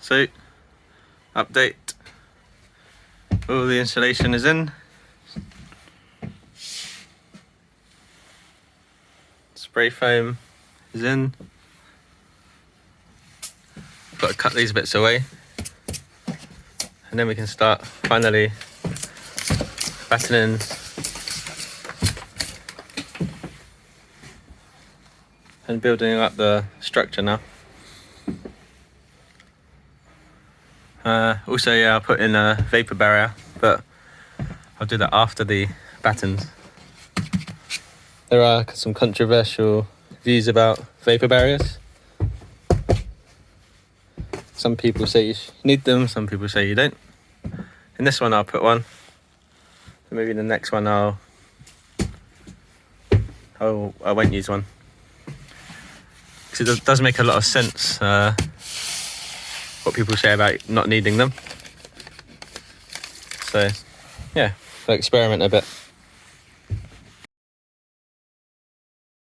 So, update. All the insulation is in. Spray foam is in. Got to cut these bits away. And then we can start finally battening and building up the structure now. Also, yeah, I'll put in a vapor barrier, but I'll do that after the battens. There are some controversial views about vapor barriers. Some people say you need them, some people say you don't. In this one I'll put one. Maybe in the next one I won't use one. Because it does make a lot of sense what people say about not needing them. So yeah, I'll experiment a bit.